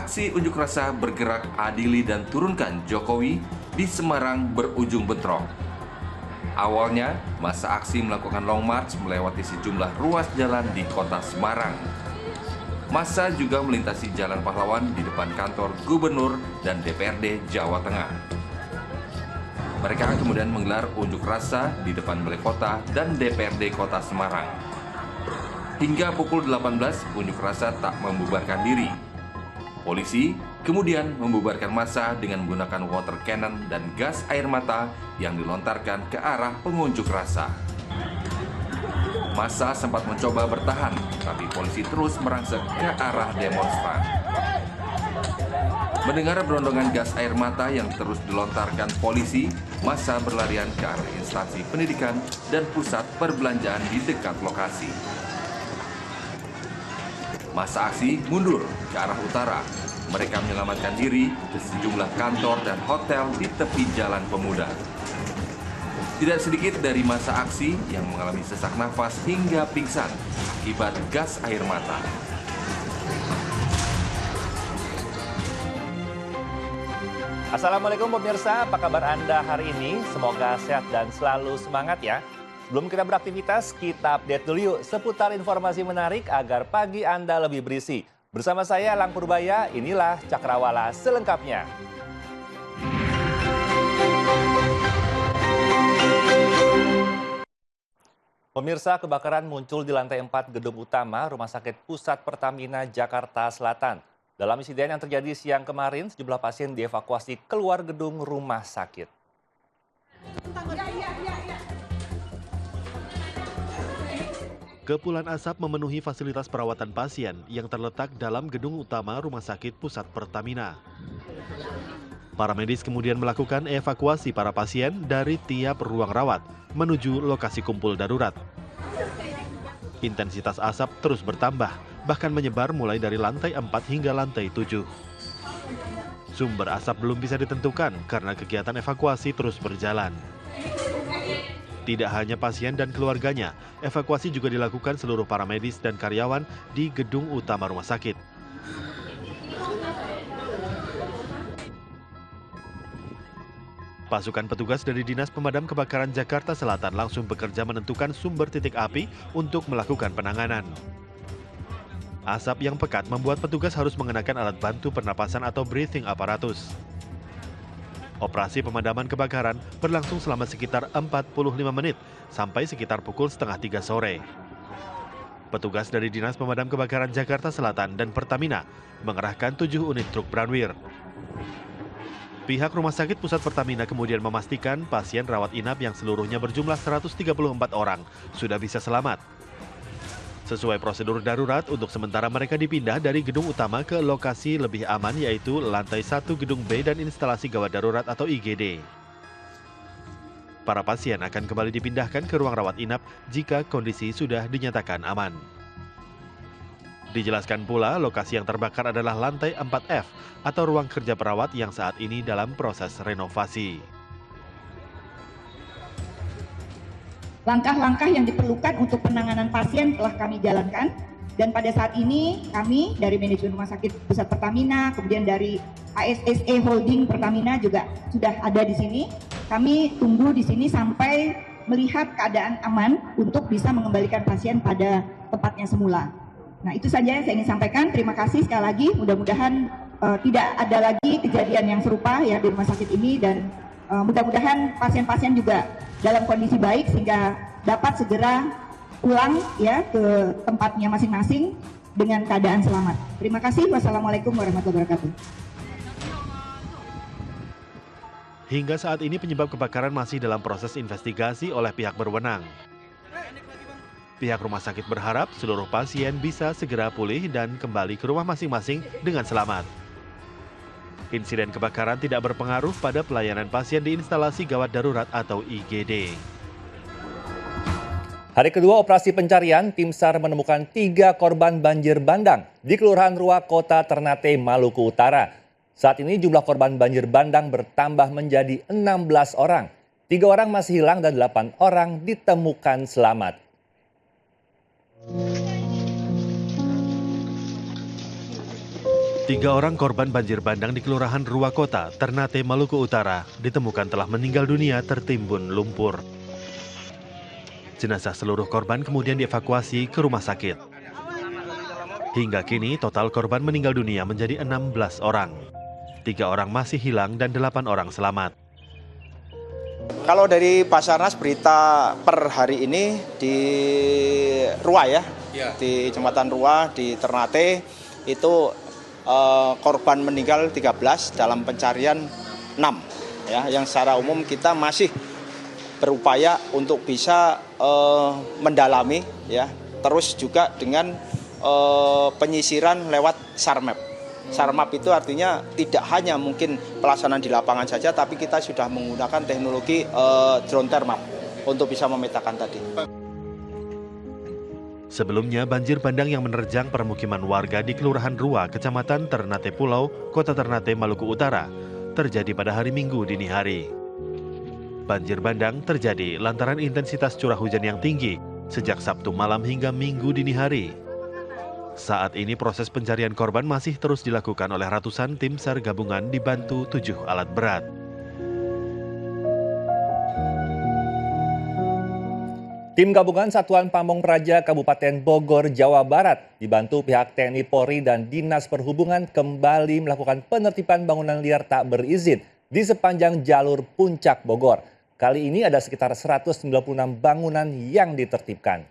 Aksi unjuk rasa bergerak adili dan turunkan Jokowi di Semarang berujung bentrok. Awalnya, massa aksi melakukan long march melewati sejumlah ruas jalan di kota Semarang. Massa juga melintasi Jalan Pahlawan di depan kantor Gubernur dan DPRD Jawa Tengah. Mereka kemudian menggelar unjuk rasa di depan Balai Kota dan DPRD Kota Semarang. Hingga pukul 18, unjuk rasa tak membubarkan diri. Polisi kemudian membubarkan massa dengan menggunakan water cannon dan gas air mata yang dilontarkan ke arah pengunjuk rasa. Massa sempat mencoba bertahan, tapi polisi terus merangsek ke arah demonstran. Mendengar berondongan gas air mata yang terus dilontarkan polisi, massa berlarian ke arah instansi pendidikan dan pusat perbelanjaan di dekat lokasi. Massa aksi mundur ke arah utara. Mereka menyelamatkan diri ke sejumlah kantor dan hotel di tepi Jalan Pemuda. Tidak sedikit dari massa aksi yang mengalami sesak nafas hingga pingsan akibat gas air mata. Assalamualaikum pemirsa, apa kabar Anda hari ini? Semoga sehat dan selalu semangat ya. Sebelum kita beraktivitas, kita update dulu yuk seputar informasi menarik agar pagi Anda lebih berisi. Bersama saya Lang Purbaya, inilah Cakrawala selengkapnya. Pemirsa, kebakaran muncul di lantai 4 gedung utama Rumah Sakit Pusat Pertamina Jakarta Selatan. Dalam insiden yang terjadi siang kemarin, sejumlah pasien dievakuasi keluar gedung rumah sakit. Kepulan asap memenuhi fasilitas perawatan pasien yang terletak dalam gedung utama Rumah Sakit Pusat Pertamina. Para medis kemudian melakukan evakuasi para pasien dari tiap ruang rawat menuju lokasi kumpul darurat. Intensitas asap terus bertambah, bahkan menyebar mulai dari lantai 4 hingga lantai 7. Sumber asap belum bisa ditentukan karena kegiatan evakuasi terus berjalan. Tidak hanya pasien dan keluarganya, evakuasi juga dilakukan seluruh para medis dan karyawan di gedung utama rumah sakit. Pasukan petugas dari Dinas Pemadam Kebakaran Jakarta Selatan langsung bekerja menentukan sumber titik api untuk melakukan penanganan. Asap yang pekat membuat petugas harus mengenakan alat bantu pernapasan atau breathing apparatus. Operasi pemadaman kebakaran berlangsung selama sekitar 45 menit sampai sekitar pukul setengah 3 sore. Petugas dari Dinas Pemadam Kebakaran Jakarta Selatan dan Pertamina mengerahkan 7 unit truk Branwir. Pihak Rumah Sakit Pusat Pertamina kemudian memastikan pasien rawat inap yang seluruhnya berjumlah 134 orang sudah bisa selamat. Sesuai prosedur darurat, untuk sementara mereka dipindah dari gedung utama ke lokasi lebih aman, yaitu lantai 1 gedung B dan instalasi gawat darurat atau IGD. Para pasien akan kembali dipindahkan ke ruang rawat inap jika kondisi sudah dinyatakan aman. Dijelaskan pula, lokasi yang terbakar adalah lantai 4F atau ruang kerja perawat yang saat ini dalam proses renovasi. Langkah-langkah yang diperlukan untuk penanganan pasien telah kami jalankan, dan pada saat ini kami dari manajemen Rumah Sakit Pusat Pertamina, kemudian dari ASSE Holding Pertamina juga sudah ada di sini. Kami tunggu di sini sampai melihat keadaan aman untuk bisa mengembalikan pasien pada tempatnya semula. Nah, itu saja yang saya ingin sampaikan. Terima kasih sekali lagi. Mudah-mudahan tidak ada lagi kejadian yang serupa ya di rumah sakit ini, dan mudah-mudahan pasien-pasien juga dalam kondisi baik sehingga dapat segera pulang ya ke tempatnya masing-masing dengan keadaan selamat. Terima kasih. Wassalamualaikum warahmatullahi wabarakatuh. Hingga saat ini penyebab kebakaran masih dalam proses investigasi oleh pihak berwenang. Pihak rumah sakit berharap seluruh pasien bisa segera pulih dan kembali ke rumah masing-masing dengan selamat. Insiden kebakaran tidak berpengaruh pada pelayanan pasien di instalasi gawat darurat atau IGD. Hari kedua operasi pencarian, tim SAR menemukan 3 korban banjir bandang di Kelurahan Rua, Kota Ternate, Maluku Utara. Saat ini jumlah korban banjir bandang bertambah menjadi 16 orang. 3 orang masih hilang dan 8 orang ditemukan selamat. 3 orang korban banjir bandang di Kelurahan Rua Kota, Ternate, Maluku Utara, ditemukan telah meninggal dunia tertimbun lumpur. Jenazah seluruh korban kemudian dievakuasi ke rumah sakit. Hingga kini, total korban meninggal dunia menjadi 16 orang. 3 orang masih hilang dan 8 orang selamat. Kalau dari Basarnas berita per hari ini di Rua ya, di Jembatan Rua di Ternate itu korban meninggal 13, dalam pencarian 6. Ya, yang secara umum kita masih berupaya untuk bisa mendalami ya, terus juga dengan penyisiran lewat SARMAP. SARMAP itu artinya tidak hanya mungkin pelaksanaan di lapangan saja, tapi kita sudah menggunakan teknologi drone thermal untuk bisa memetakan tadi. Sebelumnya, banjir bandang yang menerjang permukiman warga di Kelurahan Rua, Kecamatan Ternate Pulau, Kota Ternate, Maluku Utara, terjadi pada hari Minggu dini hari. Banjir bandang terjadi lantaran intensitas curah hujan yang tinggi sejak Sabtu malam hingga Minggu dini hari. Saat ini proses pencarian korban masih terus dilakukan oleh ratusan tim SAR gabungan dibantu 7 alat berat. Tim gabungan Satuan Pamong Praja Kabupaten Bogor, Jawa Barat dibantu pihak TNI Polri dan Dinas Perhubungan kembali melakukan penertiban bangunan liar tak berizin di sepanjang jalur Puncak Bogor. Kali ini ada sekitar 196 bangunan yang ditertibkan.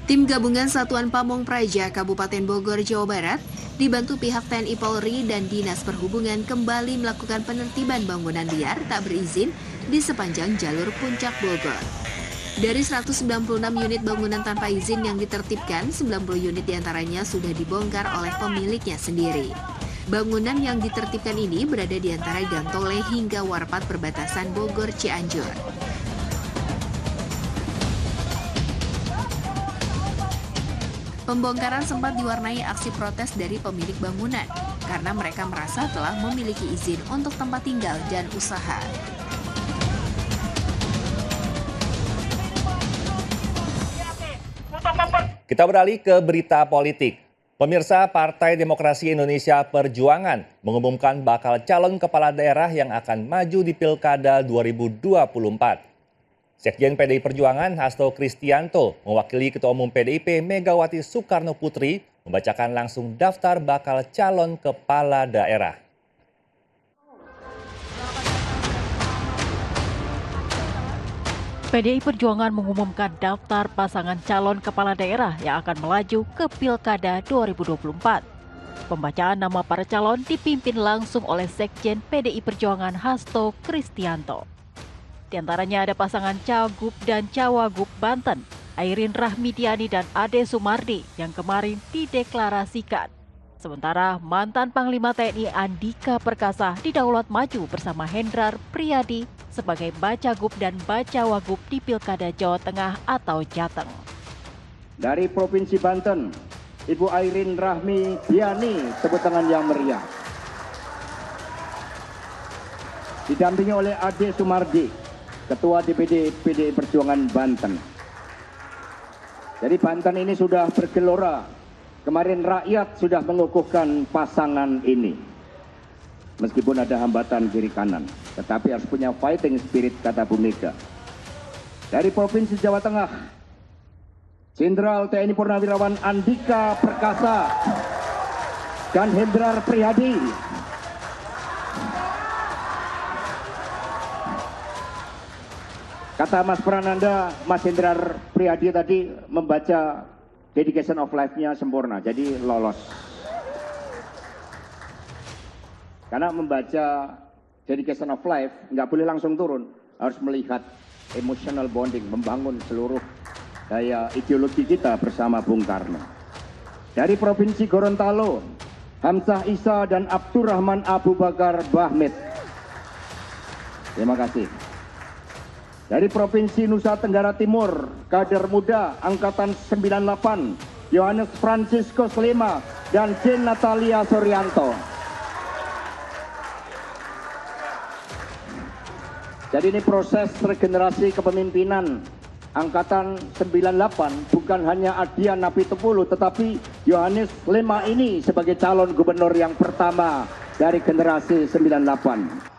Tim gabungan Satuan Pamong Praja Kabupaten Bogor, Jawa Barat dibantu pihak TNI Polri dan Dinas Perhubungan kembali melakukan penertiban bangunan liar tak berizin di sepanjang jalur Puncak Bogor. Dari 196 unit bangunan tanpa izin yang ditertibkan, 90 unit diantaranya sudah dibongkar oleh pemiliknya sendiri. Bangunan yang ditertibkan ini berada di antara Gang Tole hingga Warpat perbatasan Bogor Cianjur. Pembongkaran sempat diwarnai aksi protes dari pemilik bangunan karena mereka merasa telah memiliki izin untuk tempat tinggal dan usaha. Kita beralih ke berita politik. Pemirsa, Partai Demokrasi Indonesia Perjuangan mengumumkan bakal calon kepala daerah yang akan maju di Pilkada 2024. Sekjen PDI Perjuangan Hasto Kristianto mewakili Ketua Umum PDIP Megawati Soekarno Putri membacakan langsung daftar bakal calon kepala daerah. PDI Perjuangan mengumumkan daftar pasangan calon kepala daerah yang akan melaju ke Pilkada 2024. Pembacaan nama para calon dipimpin langsung oleh Sekjen PDI Perjuangan Hasto Kristianto. Di antaranya ada pasangan Cagup dan Cawagup Banten, Airin Rahmidiani dan Ade Sumardi yang kemarin dideklarasikan. Sementara mantan Panglima TNI Andika Perkasa didaulat maju bersama Hendrar Priyadi sebagai Bacagup dan Bacawagup di Pilkada Jawa Tengah atau Jateng. Dari Provinsi Banten, Ibu Airin Rahmidiani, tepuk tangan yang meriah. Didampingi oleh Ade Sumardi, Ketua DPD PDI Perjuangan Banten. Jadi Banten ini sudah bergelora. Kemarin rakyat sudah mengukuhkan pasangan ini. Meskipun ada hambatan kiri kanan, tetapi harus punya fighting spirit, kata Bu Mega. Dari Provinsi Jawa Tengah, Jenderal TNI Purnawirawan Andika Perkasa dan Hendrar Priyadi. Kata Mas Prananda, Mas Hendrar Priyadi tadi membaca dedication of life-nya sempurna, jadi lolos. Karena membaca dedication of life nggak boleh langsung turun, harus melihat emotional bonding, membangun seluruh daya ideologi kita bersama Bung Karno. Dari Provinsi Gorontalo, Hamzah Isa dan Abdurrahman Abu Bakar Bahmid. Terima kasih. Dari Provinsi Nusa Tenggara Timur, kader muda Angkatan 98, Yohanes Francisco Slema dan Jen Natalia Suryanto. Jadi ini proses regenerasi kepemimpinan Angkatan 98 bukan hanya Adian Napitupulu tetapi Yohanes Lema ini sebagai calon gubernur yang pertama dari generasi 98.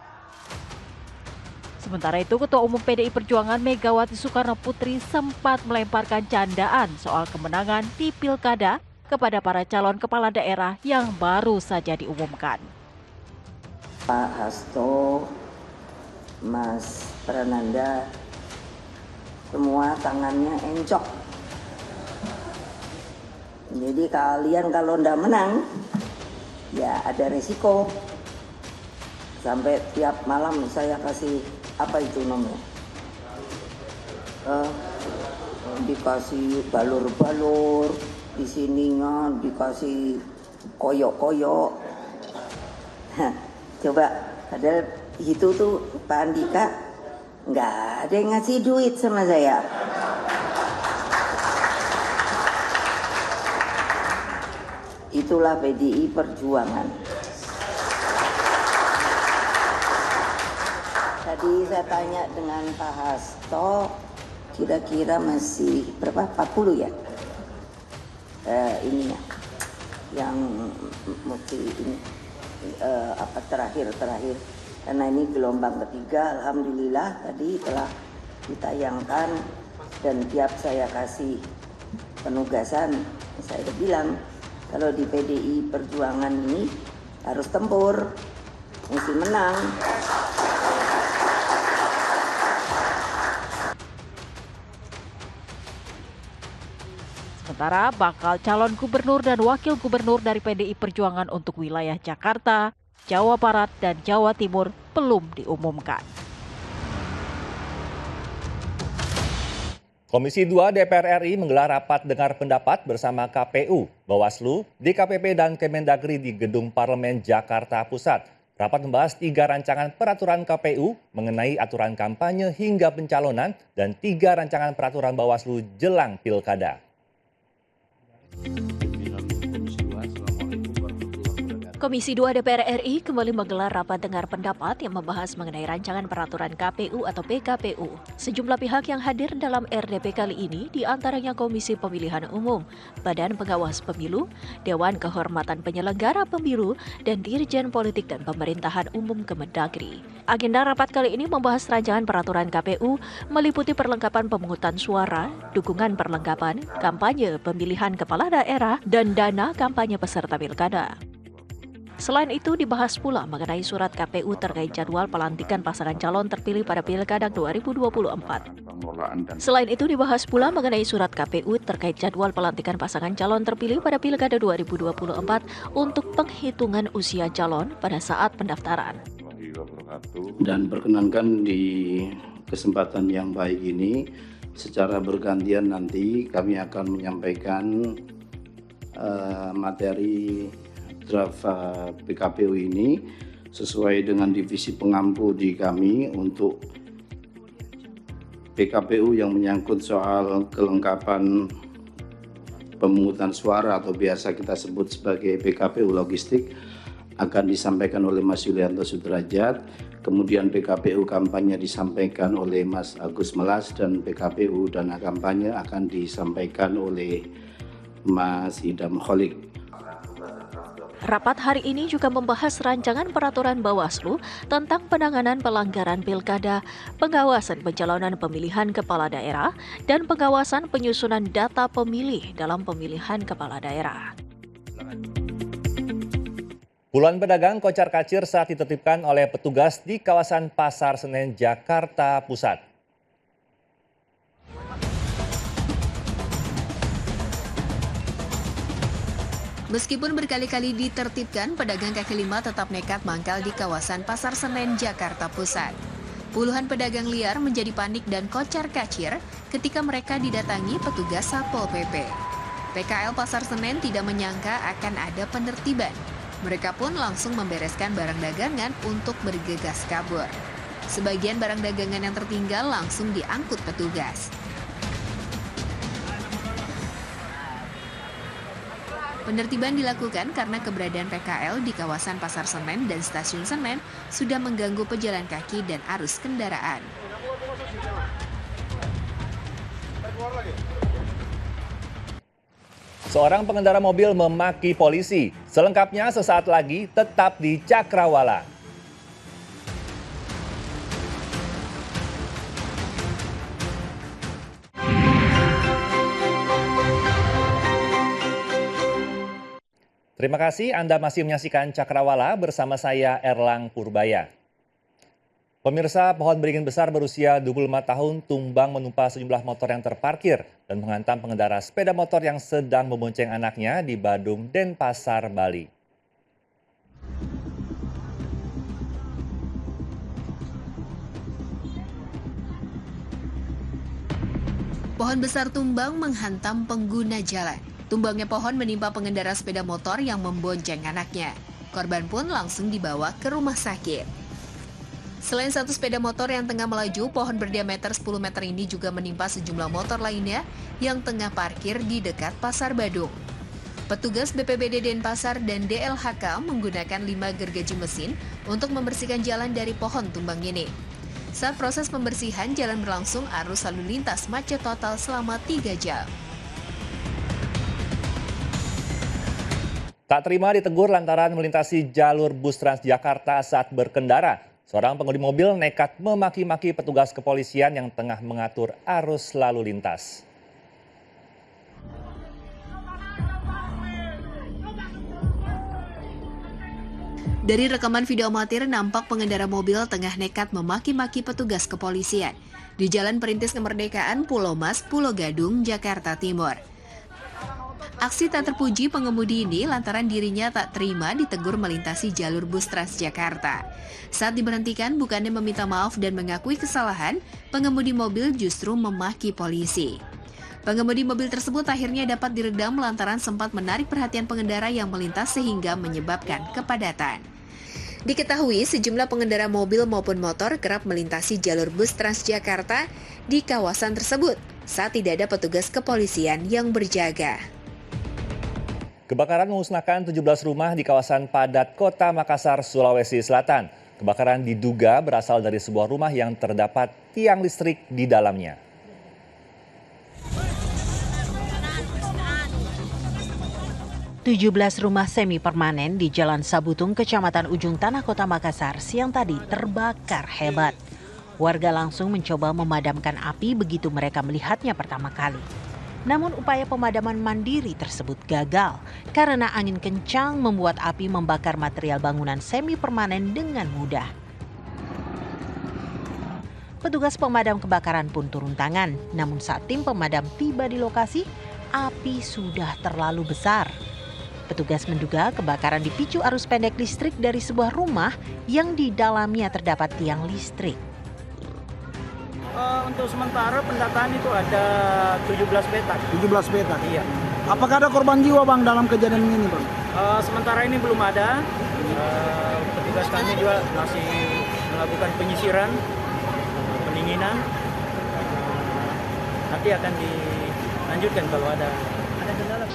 Sementara itu, Ketua Umum PDI Perjuangan Megawati Soekarno Putri sempat melemparkan candaan soal kemenangan di Pilkada kepada para calon kepala daerah yang baru saja diumumkan. Pak Hasto, Mas Prananda, semua tangannya encok. Jadi kalian kalau ndak menang, ya ada resiko. Sampai tiap malam saya kasih apa itu namanya? Dikasih balur-balur, di sininya dikasih koyok-koyok. Coba, padahal itu tuh Pak Andika nggak ada yang ngasih duit sama saya. Itulah PDI Perjuangan. Tadi saya tanya dengan Pak Hasto, kira-kira masih berapa? 40 ya? Ininya, yang mesti ini terakhir. Karena ini gelombang ketiga, alhamdulillah tadi telah ditayangkan dan tiap saya kasih penugasan, saya bilang kalau di PDI Perjuangan ini harus tempur, mesti menang. Sementara bakal calon gubernur dan wakil gubernur dari PDI Perjuangan untuk wilayah Jakarta, Jawa Barat, dan Jawa Timur belum diumumkan. Komisi 2 DPR RI menggelar rapat dengar pendapat bersama KPU, Bawaslu, DKPP, dan Kemendagri di Gedung Parlemen Jakarta Pusat. Rapat membahas 3 rancangan peraturan KPU mengenai aturan kampanye hingga pencalonan dan 3 rancangan peraturan Bawaslu jelang Pilkada. Komisi 2 DPR RI kembali menggelar rapat dengar pendapat yang membahas mengenai rancangan peraturan KPU atau PKPU. Sejumlah pihak yang hadir dalam RDP kali ini diantaranya Komisi Pemilihan Umum, Badan Pengawas Pemilu, Dewan Kehormatan Penyelenggara Pemilu, dan Dirjen Politik dan Pemerintahan Umum Kemendagri. Agenda rapat kali ini membahas rancangan peraturan KPU meliputi perlengkapan pemungutan suara, dukungan perlengkapan, kampanye pemilihan kepala daerah, dan dana kampanye peserta pilkada. Selain itu dibahas pula mengenai surat KPU terkait jadwal pelantikan pasangan calon terpilih pada Pilkada 2024. Selain itu dibahas pula mengenai surat KPU terkait jadwal pelantikan pasangan calon terpilih pada Pilkada 2024 untuk penghitungan usia calon pada saat pendaftaran. Dan perkenankan di kesempatan yang baik ini secara bergantian nanti kami akan menyampaikan materi draft PKPU ini sesuai dengan divisi pengampu di kami untuk PKPU yang menyangkut soal kelengkapan pemungutan suara atau biasa kita sebut sebagai PKPU logistik akan disampaikan oleh Mas Yulianto Sudrajat, kemudian PKPU kampanye disampaikan oleh Mas Agus Melas dan PKPU dana kampanye akan disampaikan oleh Mas Idam Kholik. Rapat hari ini juga membahas rancangan peraturan Bawaslu tentang penanganan pelanggaran pilkada, pengawasan pencalonan pemilihan kepala daerah, dan pengawasan penyusunan data pemilih dalam pemilihan kepala daerah. Puluhan pedagang kocar-kacir saat ditertibkan oleh petugas di kawasan Pasar Senen, Jakarta Pusat. Meskipun berkali-kali ditertibkan, pedagang kaki lima tetap nekat mangkal di kawasan Pasar Senen, Jakarta Pusat. Puluhan pedagang liar menjadi panik dan kocar-kacir ketika mereka didatangi petugas Satpol PP. PKL Pasar Senen tidak menyangka akan ada penertiban. Mereka pun langsung membereskan barang dagangan untuk bergegas kabur. Sebagian barang dagangan yang tertinggal langsung diangkut petugas. Penertiban dilakukan karena keberadaan PKL di kawasan Pasar Senen dan Stasiun Senen sudah mengganggu pejalan kaki dan arus kendaraan. Seorang pengendara mobil memaki polisi. Selengkapnya sesaat lagi tetap di Cakrawala. Terima kasih Anda masih menyaksikan Cakrawala bersama saya Erlang Purbaya. Pemirsa, pohon beringin besar berusia 25 tahun tumbang menimpa sejumlah motor yang terparkir dan menghantam pengendara sepeda motor yang sedang membonceng anaknya di Badung, Denpasar, Bali. Pohon besar tumbang menghantam pengguna jalan. Tumbangnya pohon menimpa pengendara sepeda motor yang membonceng anaknya. Korban pun langsung dibawa ke rumah sakit. Selain satu sepeda motor yang tengah melaju, pohon berdiameter 10 meter ini juga menimpa sejumlah motor lainnya yang tengah parkir di dekat Pasar Badung. Petugas BPBD Denpasar dan DLHK menggunakan 5 gergaji mesin untuk membersihkan jalan dari pohon tumbang ini. Saat proses pembersihan, jalan berlangsung arus lalu lintas macet total selama 3 jam. Tak terima ditegur lantaran melintasi jalur bus Transjakarta saat berkendara. Seorang pengemudi mobil nekat memaki-maki petugas kepolisian yang tengah mengatur arus lalu lintas. Dari rekaman video amatir nampak pengendara mobil tengah nekat memaki-maki petugas kepolisian di Jalan Perintis Kemerdekaan, Pulau Mas, Pulau Gadung, Jakarta Timur. Aksi tak terpuji pengemudi ini lantaran dirinya tak terima ditegur melintasi jalur bus Transjakarta. Saat diberhentikan, bukannya meminta maaf dan mengakui kesalahan, pengemudi mobil justru memaki polisi. Pengemudi mobil tersebut akhirnya dapat diredam lantaran sempat menarik perhatian pengendara yang melintas sehingga menyebabkan kepadatan. Diketahui sejumlah pengendara mobil maupun motor kerap melintasi jalur bus Transjakarta di kawasan tersebut saat tidak ada petugas kepolisian yang berjaga. Kebakaran memusnahkan 17 rumah di kawasan padat Kota Makassar, Sulawesi Selatan. Kebakaran diduga berasal dari sebuah rumah yang terdapat tiang listrik di dalamnya. "17 rumah semi permanen di Jalan Sabutung, Kecamatan Ujung Tanah, Kota Makassar siang tadi terbakar hebat. Warga langsung mencoba memadamkan api begitu mereka melihatnya pertama kali. Namun upaya pemadaman mandiri tersebut gagal karena angin kencang membuat api membakar material bangunan semi permanen dengan mudah. Petugas pemadam kebakaran pun turun tangan, namun saat tim pemadam tiba di lokasi, api sudah terlalu besar. Petugas menduga kebakaran dipicu arus pendek listrik dari sebuah rumah yang di dalamnya terdapat tiang listrik. Untuk sementara pendataan itu ada 17 petak. 17 petak? Iya. Apakah ada korban jiwa Bang dalam kejadian ini Bang? Sementara ini belum ada. Petugas kami juga masih melakukan penyisiran, pendinginan. Nanti akan dilanjutkan kalau ada kendala.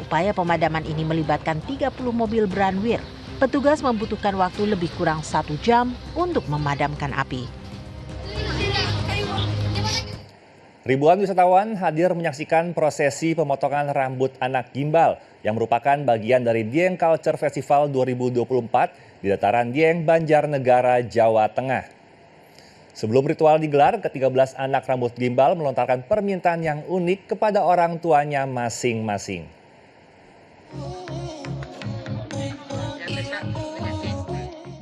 Upaya pemadaman ini melibatkan 30 mobil Branwir. Petugas membutuhkan waktu lebih kurang 1 jam untuk memadamkan api. Ribuan wisatawan hadir menyaksikan prosesi pemotongan rambut anak gimbal yang merupakan bagian dari Dieng Culture Festival 2024 di dataran Dieng, Banjarnegara, Jawa Tengah. Sebelum ritual digelar, ke-13 anak rambut gimbal melontarkan permintaan yang unik kepada orang tuanya masing-masing.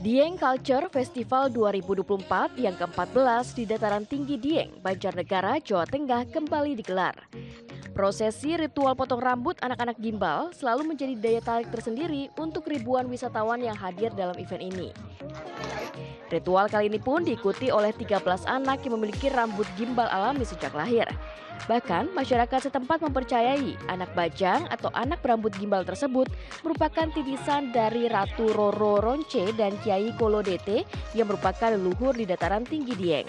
Dieng Culture Festival 2024 yang ke-14 di Dataran Tinggi Dieng, Banjarnegara, Jawa Tengah kembali digelar. Prosesi ritual potong rambut anak-anak gimbal selalu menjadi daya tarik tersendiri untuk ribuan wisatawan yang hadir dalam event ini. Ritual kali ini pun diikuti oleh 13 anak yang memiliki rambut gimbal alami sejak lahir. Bahkan masyarakat setempat mempercayai anak bajang atau anak berambut gimbal tersebut merupakan titisan dari Ratu Roro Ronce dan Kiai Kolodete yang merupakan leluhur di Dataran Tinggi Dieng.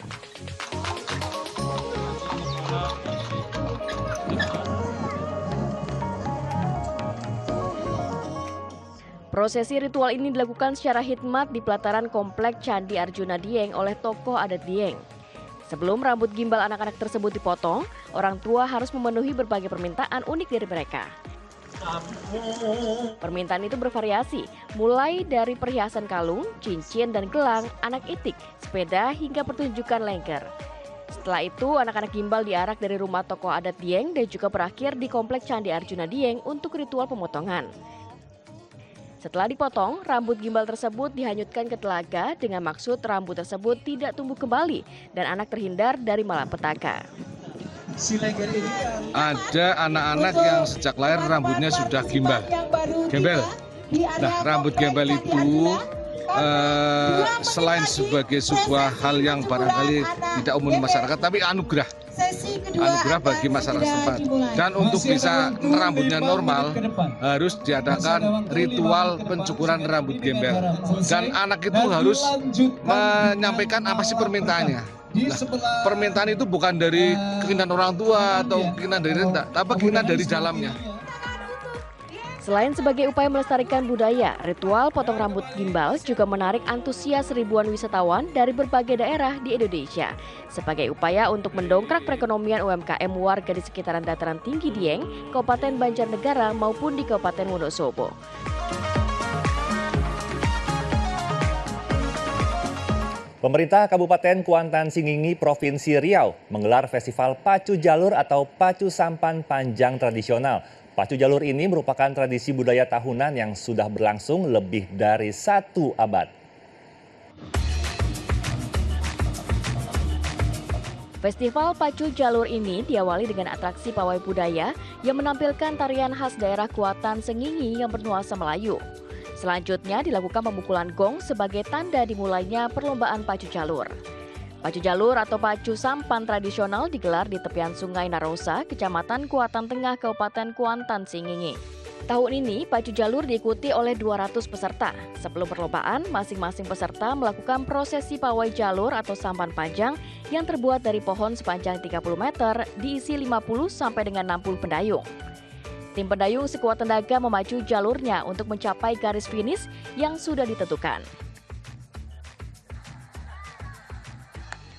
Prosesi ritual ini dilakukan secara hikmat di pelataran komplek Candi Arjuna Dieng oleh tokoh adat Dieng. Sebelum rambut gimbal anak-anak tersebut dipotong, orang tua harus memenuhi berbagai permintaan unik dari mereka. Permintaan itu bervariasi, mulai dari perhiasan kalung, cincin dan gelang, anak itik, sepeda hingga pertunjukan lengker. Setelah itu, anak-anak gimbal diarak dari rumah tokoh adat Dieng dan juga berakhir di Komplek Candi Arjuna Dieng untuk ritual pemotongan. Setelah dipotong, rambut gimbal tersebut dihanyutkan ke telaga dengan maksud rambut tersebut tidak tumbuh kembali dan anak terhindar dari malapetaka. Ada anak-anak yang sejak lahir rambutnya sudah gembel. Nah, rambut gembel itu selain sebagai sebuah hal yang barangkali tidak umum di masyarakat, tapi anugerah bagi masyarakat setempat. Dan untuk bisa rambutnya normal, harus diadakan ritual pencukuran rambut gembel. Dan anak itu harus menyampaikan apa sih permintaannya. Nah, permintaan itu bukan dari keinginan orang tua atau keinginan dari renta, tapi keinginan dari dalamnya. Selain sebagai upaya melestarikan budaya, ritual potong rambut gimbal juga menarik antusias ribuan wisatawan dari berbagai daerah di Indonesia. Sebagai upaya untuk mendongkrak perekonomian UMKM warga di sekitaran dataran tinggi Dieng, Kabupaten Banjarnegara maupun di Kabupaten Wonosobo. Pemerintah Kabupaten Kuantan Singingi, Provinsi Riau menggelar Festival Pacu Jalur atau Pacu Sampan Panjang Tradisional. Pacu jalur ini merupakan tradisi budaya tahunan yang sudah berlangsung lebih dari 1 abad. Festival Pacu Jalur ini diawali dengan atraksi pawai budaya yang menampilkan tarian khas daerah Kuantan Singingi yang bernuansa Melayu. Selanjutnya dilakukan pemukulan gong sebagai tanda dimulainya perlombaan pacu jalur. Pacu jalur atau pacu sampan tradisional digelar di tepian Sungai Narosa, Kecamatan Kuantan Tengah, Kabupaten Kuantan Singingi. Tahun ini, pacu jalur diikuti oleh 200 peserta. Sebelum perlombaan, masing-masing peserta melakukan prosesi pawai jalur atau sampan panjang yang terbuat dari pohon sepanjang 30 meter, diisi 50 sampai dengan 60 pendayung. Tim pendayung sekuat tenaga memacu jalurnya untuk mencapai garis finish yang sudah ditentukan.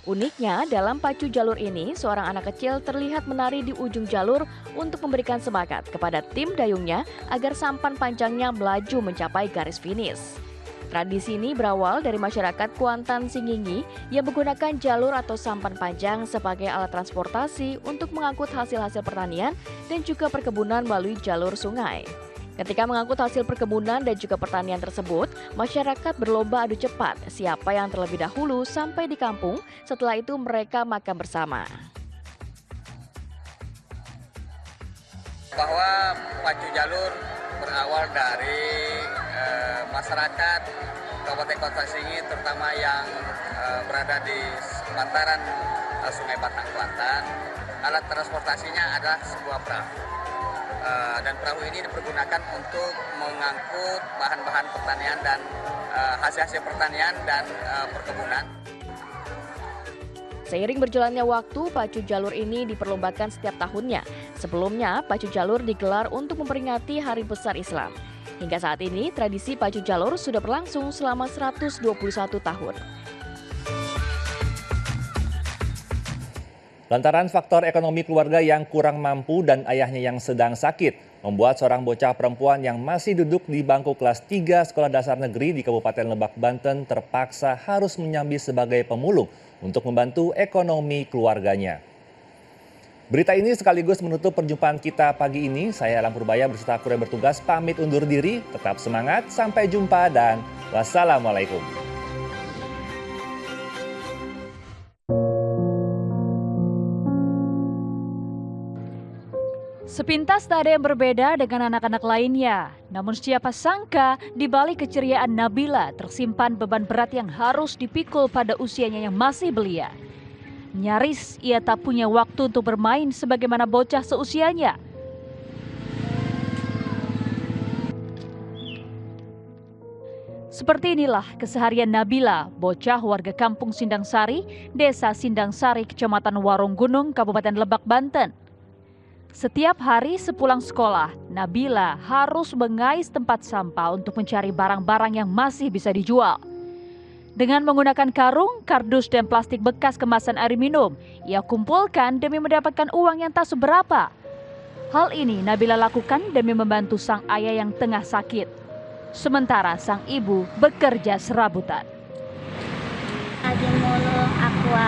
Uniknya, dalam pacu jalur ini, seorang anak kecil terlihat menari di ujung jalur untuk memberikan semangat kepada tim dayungnya agar sampan panjangnya melaju mencapai garis finish. Tradisi ini berawal dari masyarakat Kuantan Singingi yang menggunakan jalur atau sampan panjang sebagai alat transportasi untuk mengangkut hasil-hasil pertanian dan juga perkebunan melalui jalur sungai. Ketika mengangkut hasil perkebunan dan juga pertanian tersebut, masyarakat berlomba adu cepat siapa yang terlebih dahulu sampai di kampung, setelah itu mereka makan bersama. Bahwa pacu jalur berawal dari masyarakat Kabupaten Kuantan Singingi, terutama yang berada di bantaran Sungai Batang Kuantan. Alat transportasinya adalah sebuah perahu. Dan perahu ini dipergunakan untuk mengangkut bahan-bahan pertanian dan hasil-hasil pertanian dan perkebunan. Seiring berjalannya waktu, pacu jalur ini diperlombakan setiap tahunnya. Sebelumnya, pacu jalur digelar untuk memperingati Hari Besar Islam. Hingga saat ini, tradisi pacu jalur sudah berlangsung selama 121 tahun. Lantaran faktor ekonomi keluarga yang kurang mampu dan ayahnya yang sedang sakit, membuat seorang bocah perempuan yang masih duduk di bangku kelas 3 sekolah dasar negeri di Kabupaten Lebak, Banten terpaksa harus menyambi sebagai pemulung untuk membantu ekonomi keluarganya. Berita ini sekaligus menutup perjumpaan kita pagi ini. Saya Alam Purbaya beserta kru yang bertugas pamit undur diri. Tetap semangat, sampai jumpa dan wassalamualaikum. Sepintas tak ada yang berbeda dengan anak-anak lainnya. Namun siapa sangka di balik keceriaan Nabila tersimpan beban berat yang harus dipikul pada usianya yang masih belia. Nyaris ia tak punya waktu untuk bermain sebagaimana bocah seusianya. Seperti inilah keseharian Nabila, bocah warga Kampung Sindang Sari, Desa Sindang Sari, Kecamatan Warung Gunung, Kabupaten Lebak, Banten. Setiap hari sepulang sekolah, Nabila harus mengais tempat sampah untuk mencari barang-barang yang masih bisa dijual. Dengan menggunakan karung, kardus, dan plastik bekas kemasan air minum, ia kumpulkan demi mendapatkan uang yang tak seberapa. Hal ini Nabila lakukan demi membantu sang ayah yang tengah sakit. Sementara sang ibu bekerja serabutan. Lagi mulu aqua.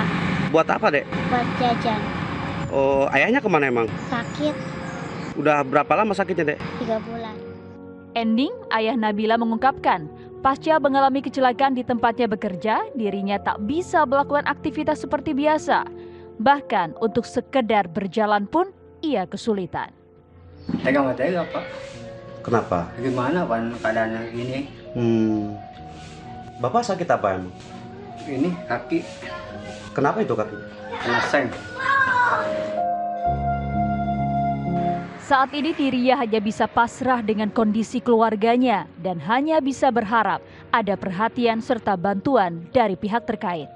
Buat apa, Dek? Buat jajan. Oh, ayahnya kemana emang? Sakit. Udah berapa lama sakitnya, Dek? 3 bulan. Ending, ayah Nabila mengungkapkan, pasca mengalami kecelakaan di tempatnya bekerja, dirinya tak bisa melakukan aktivitas seperti biasa. Bahkan untuk sekedar berjalan pun ia kesulitan. Tega nggak tega, Pak. Kenapa? Gimana Pak keadaannya gini? Bapak sakit apa emang? Ini kaki. Kenapa itu kaki? Kena seng. Saat ini dirinya hanya bisa pasrah dengan kondisi keluarganya dan hanya bisa berharap ada perhatian serta bantuan dari pihak terkait.